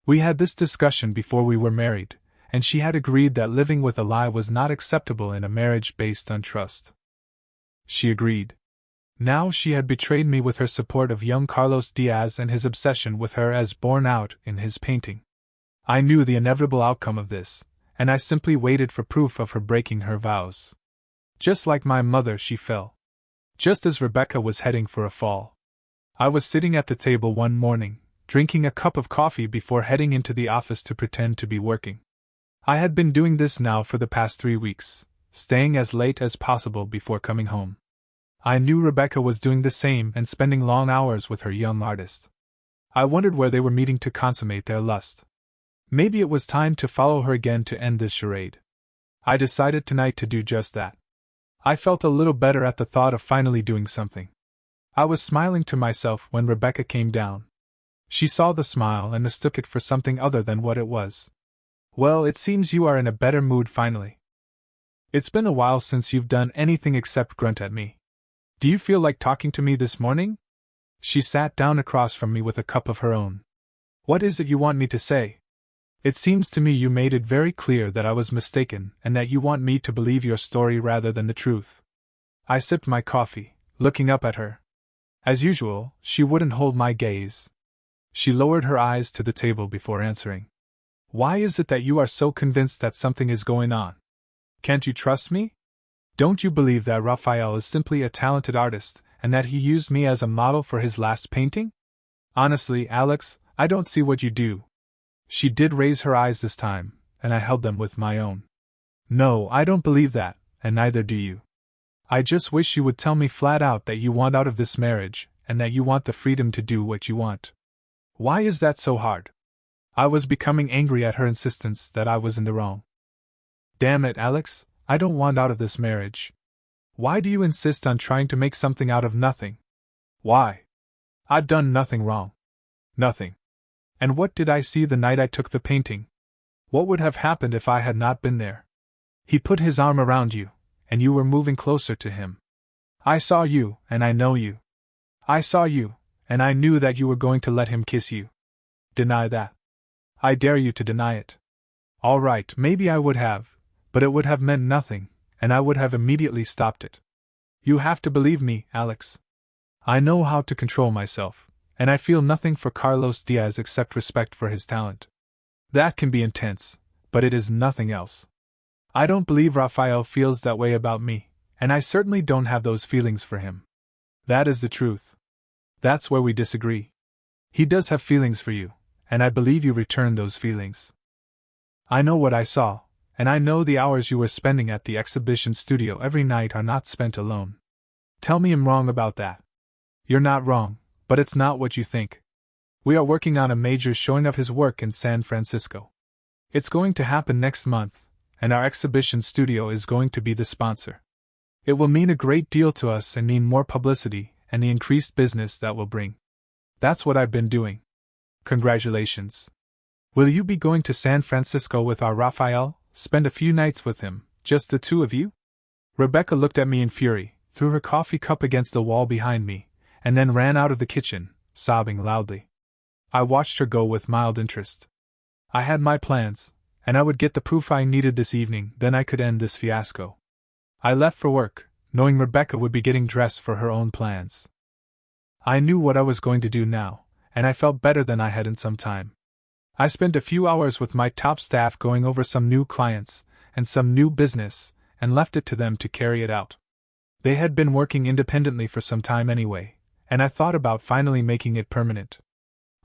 We had this discussion before we were married, and she had agreed that living with a lie was not acceptable in a marriage based on trust. She agreed. Now she had betrayed me with her support of young Carlos Diaz and his obsession with her as borne out in his painting. I knew the inevitable outcome of this, and I simply waited for proof of her breaking her vows. Just like my mother, she fell. Just as Rebecca was heading for a fall. I was sitting at the table one morning, drinking a cup of coffee before heading into the office to pretend to be working. I had been doing this now for the past 3 weeks, staying as late as possible before coming home. I knew Rebecca was doing the same and spending long hours with her young artist. I wondered where they were meeting to consummate their lust. Maybe it was time to follow her again to end this charade. I decided tonight to do just that. I felt a little better at the thought of finally doing something. I was smiling to myself when Rebecca came down. She saw the smile and mistook it for something other than what it was. "Well, it seems you are in a better mood finally. It's been a while since you've done anything except grunt at me. Do you feel like talking to me this morning?" She sat down across from me with a cup of her own. "What is it you want me to say? It seems to me you made it very clear that I was mistaken and that you want me to believe your story rather than the truth." I sipped my coffee, looking up at her. As usual, she wouldn't hold my gaze. She lowered her eyes to the table before answering. "Why is it that you are so convinced that something is going on? Can't you trust me? Don't you believe that Raphael is simply a talented artist and that he used me as a model for his last painting? Honestly, Alex, I don't see what you do." She did raise her eyes this time, and I held them with my own. "No, I don't believe that, and neither do you. I just wish you would tell me flat out that you want out of this marriage, and that you want the freedom to do what you want. Why is that so hard?" I was becoming angry at her insistence that I was in the wrong. "Damn it, Alex, I don't want out of this marriage. Why do you insist on trying to make something out of nothing? Why? I've done nothing wrong. Nothing. And what did I see the night I took the painting? What would have happened if I had not been there? He put his arm around you, and you were moving closer to him. I saw you, and I know you. I saw you, and I knew that you were going to let him kiss you. Deny that. I dare you to deny it. All right, maybe I would have, but it would have meant nothing, and I would have immediately stopped it. You have to believe me, Alex. I know how to control myself, and I feel nothing for Carlos Diaz except respect for his talent. That can be intense, but it is nothing else. I don't believe Raphael feels that way about me, and I certainly don't have those feelings for him. That is the truth. That's where we disagree. He does have feelings for you, and I believe you returned those feelings. I know what I saw, and I know the hours you were spending at the exhibition studio every night are not spent alone. Tell me I'm wrong about that. You're not wrong, but it's not what you think. We are working on a major showing of his work in San Francisco. It's going to happen next month, and our exhibition studio is going to be the sponsor. It will mean a great deal to us and mean more publicity and the increased business that will bring. That's what I've been doing. Congratulations. Will you be going to San Francisco with our Raphael, spend a few nights with him, just the two of you? Rebecca looked at me in fury, threw her coffee cup against the wall behind me, and then ran out of the kitchen, sobbing loudly. I watched her go with mild interest. I had my plans, and I would get the proof I needed this evening, then I could end this fiasco. I left for work, knowing Rebecca would be getting dressed for her own plans. I knew what I was going to do now, and I felt better than I had in some time. I spent a few hours with my top staff going over some new clients and some new business, and left it to them to carry it out. They had been working independently for some time anyway, and I thought about finally making it permanent.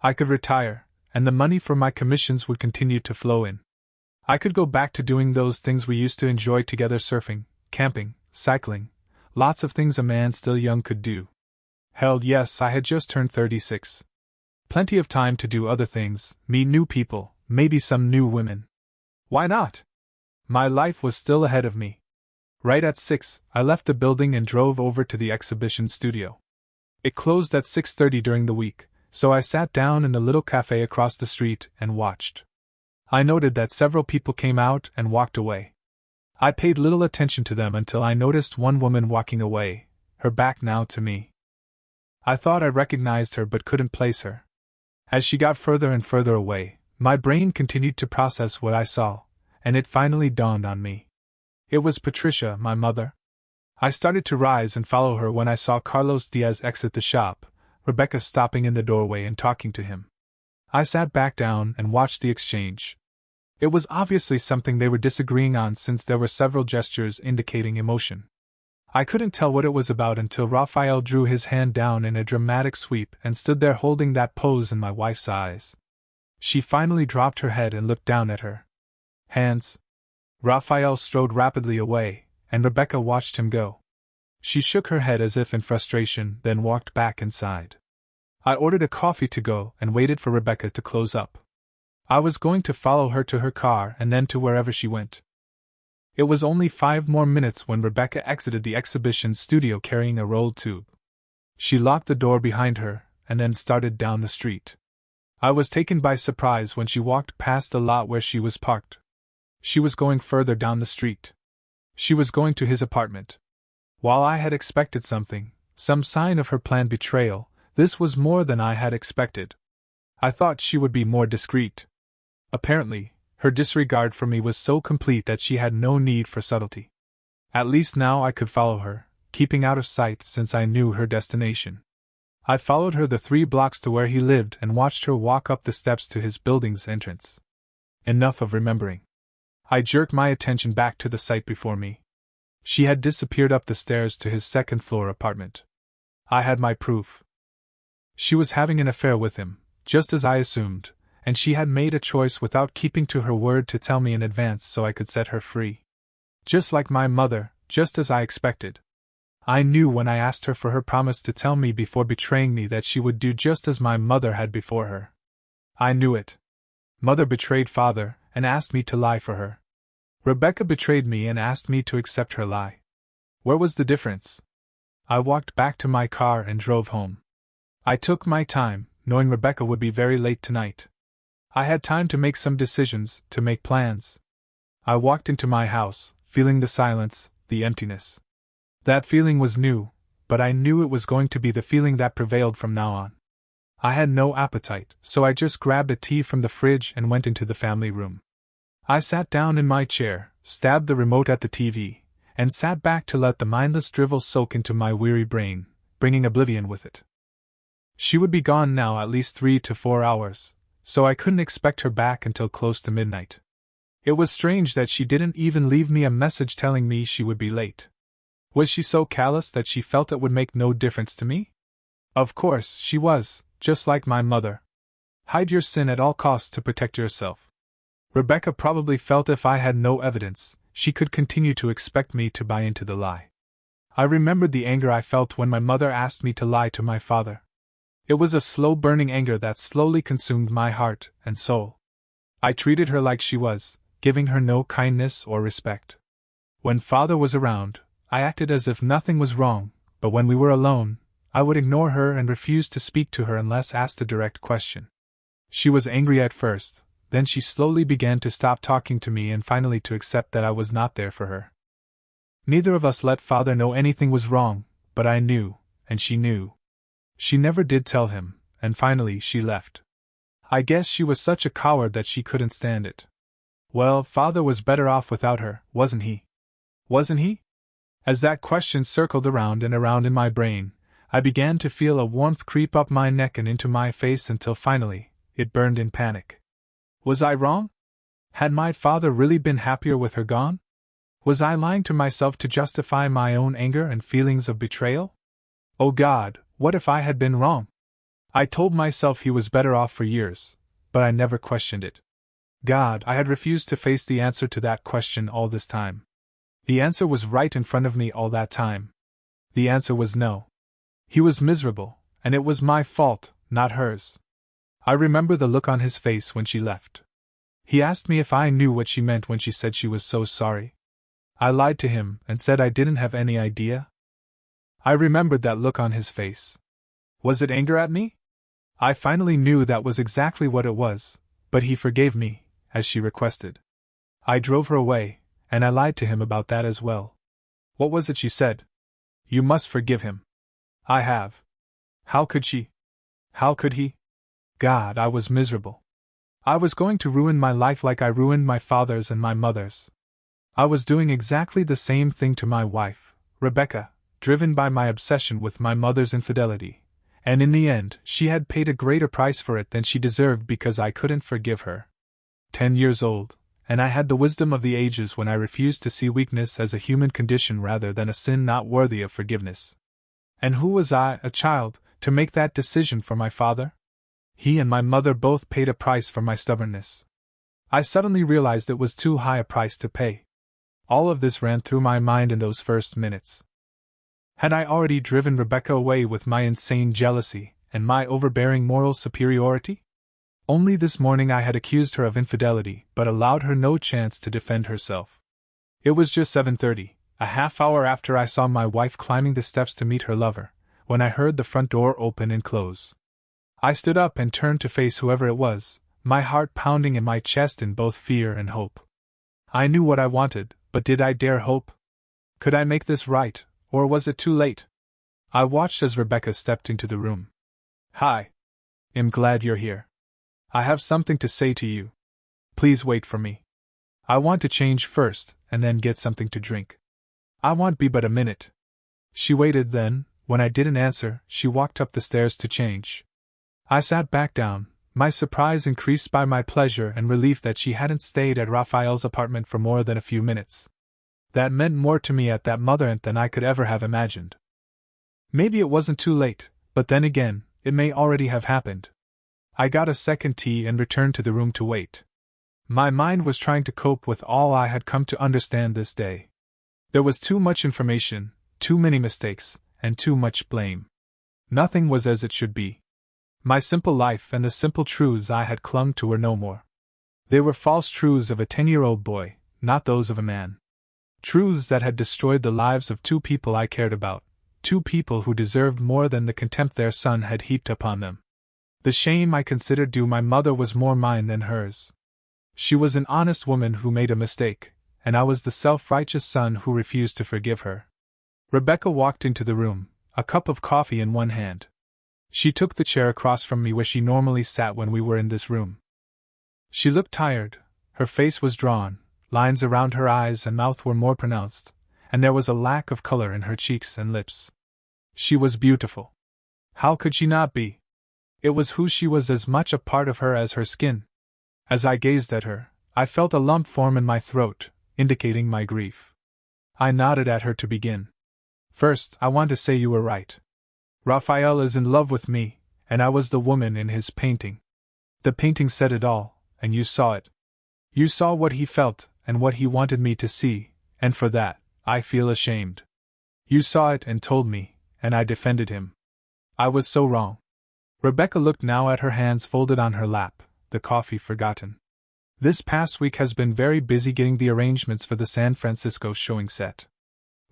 I could retire, and the money for my commissions would continue to flow in. I could go back to doing those things we used to enjoy together: surfing, camping, cycling, lots of things a man still young could do. Hell yes, I had just turned 36. Plenty of time to do other things, meet new people, maybe some new women. Why not? My life was still ahead of me. Right at 6, I left the building and drove over to the exhibition studio. It closed at 6:30 during the week, so I sat down in the little cafe across the street and watched. I noted that several people came out and walked away. I paid little attention to them until I noticed one woman walking away, her back now to me. I thought I recognized her but couldn't place her. As she got further and further away, my brain continued to process what I saw, and it finally dawned on me. It was Patricia, my mother. I started to rise and follow her when I saw Carlos Diaz exit the shop, Rebecca stopping in the doorway and talking to him. I sat back down and watched the exchange. It was obviously something they were disagreeing on, since there were several gestures indicating emotion. I couldn't tell what it was about until Raphael drew his hand down in a dramatic sweep and stood there holding that pose in my wife's eyes. She finally dropped her head and looked down at her hands. Raphael strode rapidly away, and Rebecca watched him go. She shook her head as if in frustration, then walked back inside. I ordered a coffee to go and waited for Rebecca to close up. I was going to follow her to her car and then to wherever she went. It was only 5 more minutes when Rebecca exited the exhibition studio carrying a rolled tube. She locked the door behind her and then started down the street. I was taken by surprise when she walked past the lot where she was parked. She was going further down the street. She was going to his apartment. While I had expected something, some sign of her planned betrayal, this was more than I had expected. I thought she would be more discreet. Apparently, her disregard for me was so complete that she had no need for subtlety. At least now I could follow her, keeping out of sight since I knew her destination. I followed her the 3 blocks to where he lived and watched her walk up the steps to his building's entrance. Enough of remembering. I jerked my attention back to the sight before me. She had disappeared up the stairs to his 2nd-floor apartment. I had my proof. She was having an affair with him, just as I assumed, and she had made a choice without keeping to her word to tell me in advance so I could set her free. Just like my mother, just as I expected. I knew when I asked her for her promise to tell me before betraying me that she would do just as my mother had before her. I knew it. Mother betrayed father and asked me to lie for her. Rebecca betrayed me and asked me to accept her lie. Where was the difference? I walked back to my car and drove home. I took my time, knowing Rebecca would be very late tonight. I had time to make some decisions, to make plans. I walked into my house, feeling the silence, the emptiness. That feeling was new, but I knew it was going to be the feeling that prevailed from now on. I had no appetite, so I just grabbed a tea from the fridge and went into the family room. I sat down in my chair, stabbed the remote at the TV, and sat back to let the mindless drivel soak into my weary brain, bringing oblivion with it. She would be gone now at least 3 to 4 hours, so I couldn't expect her back until close to midnight. It was strange that she didn't even leave me a message telling me she would be late. Was she so callous that she felt it would make no difference to me? Of course, she was, just like my mother. Hide your sin at all costs to protect yourself. Rebecca probably felt if I had no evidence, she could continue to expect me to buy into the lie. I remembered the anger I felt when my mother asked me to lie to my father. It was a slow-burning anger that slowly consumed my heart and soul. I treated her like she was, giving her no kindness or respect. When father was around, I acted as if nothing was wrong, but when we were alone, I would ignore her and refuse to speak to her unless asked a direct question. She was angry at first, then she slowly began to stop talking to me and finally to accept that I was not there for her. Neither of us let father know anything was wrong, but I knew, and she knew. She never did tell him, and finally she left. I guess she was such a coward that she couldn't stand it. Well, father was better off without her, wasn't he? Wasn't he? As that question circled around and around in my brain, I began to feel a warmth creep up my neck and into my face until finally, it burned in panic. Was I wrong? Had my father really been happier with her gone? Was I lying to myself to justify my own anger and feelings of betrayal? Oh God, what if I had been wrong? I told myself he was better off for years, but I never questioned it. God, I had refused to face the answer to that question all this time. The answer was right in front of me all that time. The answer was no. He was miserable, and it was my fault, not hers. I remember the look on his face when she left. He asked me if I knew what she meant when she said she was so sorry. I lied to him and said I didn't have any idea. I remembered that look on his face. Was it anger at me? I finally knew that was exactly what it was, but he forgave me, as she requested. I drove her away, and I lied to him about that as well. What was it she said? You must forgive him. I have. How could she? How could he? God, I was miserable. I was going to ruin my life like I ruined my father's and my mother's. I was doing exactly the same thing to my wife, Rebecca, driven by my obsession with my mother's infidelity, and in the end, she had paid a greater price for it than she deserved because I couldn't forgive her. 10 years old, and I had the wisdom of the ages when I refused to see weakness as a human condition rather than a sin not worthy of forgiveness. And who was I, a child, to make that decision for my father? He and my mother both paid a price for my stubbornness. I suddenly realized it was too high a price to pay. All of this ran through my mind in those first minutes. Had I already driven Rebecca away with my insane jealousy and my overbearing moral superiority? Only this morning I had accused her of infidelity, but allowed her no chance to defend herself. It was just 7:30, a half hour after I saw my wife climbing the steps to meet her lover, when I heard the front door open and close. I stood up and turned to face whoever it was, my heart pounding in my chest in both fear and hope. I knew what I wanted, but did I dare hope? Could I make this right, or was it too late? I watched as Rebecca stepped into the room. "Hi. I'm glad you're here. I have something to say to you. Please wait for me. I want to change first, and then get something to drink. I won't be but a minute." She waited, then, when I didn't answer, she walked up the stairs to change. I sat back down, my surprise increased by my pleasure and relief that she hadn't stayed at Raphael's apartment for more than a few minutes. That meant more to me at that moment than I could ever have imagined. Maybe it wasn't too late, but then again, it may already have happened. I got a second tea and returned to the room to wait. My mind was trying to cope with all I had come to understand this day. There was too much information, too many mistakes, and too much blame. Nothing was as it should be. My simple life and the simple truths I had clung to were no more. They were false truths of a 10-year-old boy, not those of a man. Truths that had destroyed the lives of two people I cared about, two people who deserved more than the contempt their son had heaped upon them. The shame I considered due my mother was more mine than hers. She was an honest woman who made a mistake, and I was the self-righteous son who refused to forgive her. Rebecca walked into the room, a cup of coffee in one hand. She took the chair across from me where she normally sat when we were in this room. She looked tired, her face was drawn, lines around her eyes and mouth were more pronounced, and there was a lack of color in her cheeks and lips. She was beautiful. How could she not be? It was who she was, as much a part of her as her skin. As I gazed at her, I felt a lump form in my throat, indicating my grief. I nodded at her to begin. "First, I want to say you were right. Raphael is in love with me, and I was the woman in his painting. The painting said it all, and you saw it. You saw what he felt, and what he wanted me to see, and for that, I feel ashamed. You saw it and told me, and I defended him. I was so wrong." Rebecca looked now at her hands folded on her lap, the coffee forgotten. "This past week has been very busy getting the arrangements for the San Francisco showing set.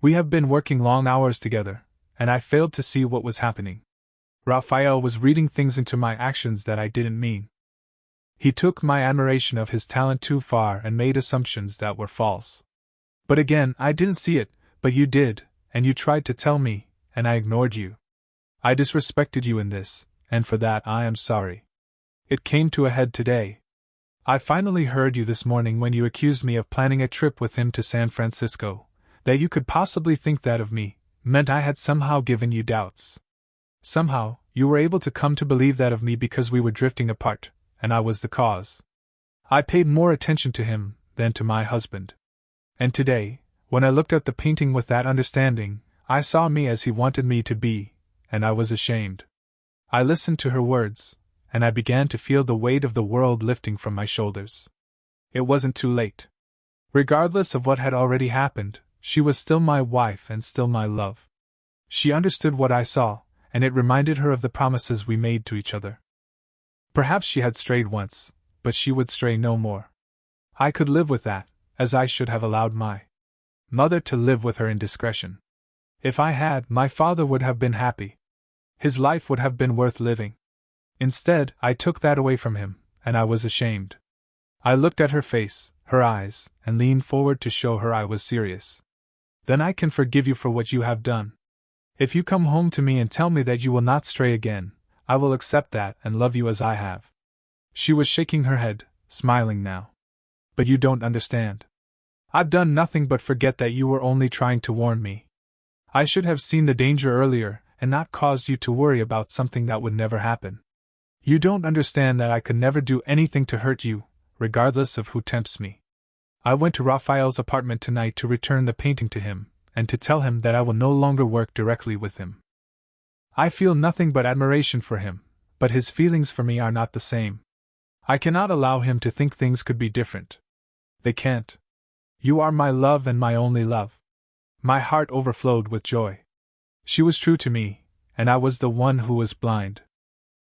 We have been working long hours together, and I failed to see what was happening. Raphael was reading things into my actions that I didn't mean. He took my admiration of his talent too far and made assumptions that were false. But again, I didn't see it, but you did, and you tried to tell me, and I ignored you. I disrespected you in this, and for that I am sorry. It came to a head today. I finally heard you this morning when you accused me of planning a trip with him to San Francisco. That you could possibly think that of me meant I had somehow given you doubts. Somehow, you were able to come to believe that of me because we were drifting apart, and I was the cause. I paid more attention to him than to my husband. And today, when I looked at the painting with that understanding, I saw me as he wanted me to be, and I was ashamed. I listened to her words, and I began to feel the weight of the world lifting from my shoulders. It wasn't too late. Regardless of what had already happened, she was still my wife and still my love. She understood what I saw, and it reminded her of the promises we made to each other. Perhaps she had strayed once, but she would stray no more. I could live with that, as I should have allowed my mother to live with her indiscretion. If I had, my father would have been happy. His life would have been worth living. Instead, I took that away from him, and I was ashamed. I looked at her face, her eyes, and leaned forward to show her I was serious. "Then I can forgive you for what you have done. If you come home to me and tell me that you will not stray again, I will accept that and love you as I have." She was shaking her head, smiling now. "But you don't understand. I've done nothing but forget that you were only trying to warn me. I should have seen the danger earlier and not caused you to worry about something that would never happen. You don't understand that I could never do anything to hurt you, regardless of who tempts me. I went to Raphael's apartment tonight to return the painting to him, and to tell him that I will no longer work directly with him. I feel nothing but admiration for him, but his feelings for me are not the same. I cannot allow him to think things could be different. They can't. You are my love and my only love. My heart overflowed with joy. She was true to me, and I was the one who was blind.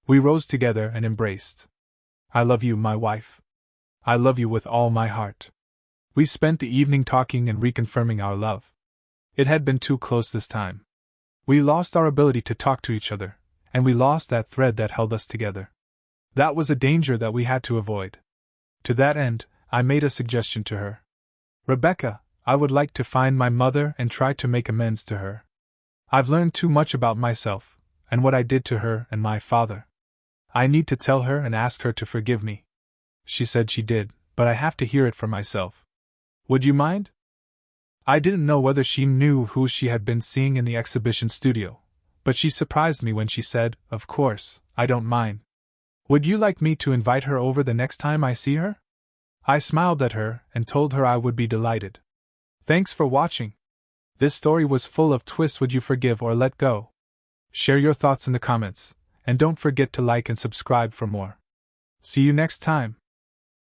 We rose together and embraced. I love you, my wife. I love you with all my heart. We spent the evening talking and reconfirming our love. It had been too close this time. We lost our ability to talk to each other, and we lost that thread that held us together. That was a danger that we had to avoid. To that end, I made a suggestion to her. Rebecca, I would like to find my mother and try to make amends to her. I've learned too much about myself, and what I did to her and my father. I need to tell her and ask her to forgive me. She said she did, but I have to hear it for myself. Would you mind? I didn't know whether she knew who she had been seeing in the exhibition studio, but she surprised me when she said, "Of course, I don't mind. Would you like me to invite her over the next time I see her?" I smiled at her and told her I would be delighted. Thanks for watching. This story was full of twists. Would you forgive or let go? Share your thoughts in the comments, and don't forget to like and subscribe for more. See you next time.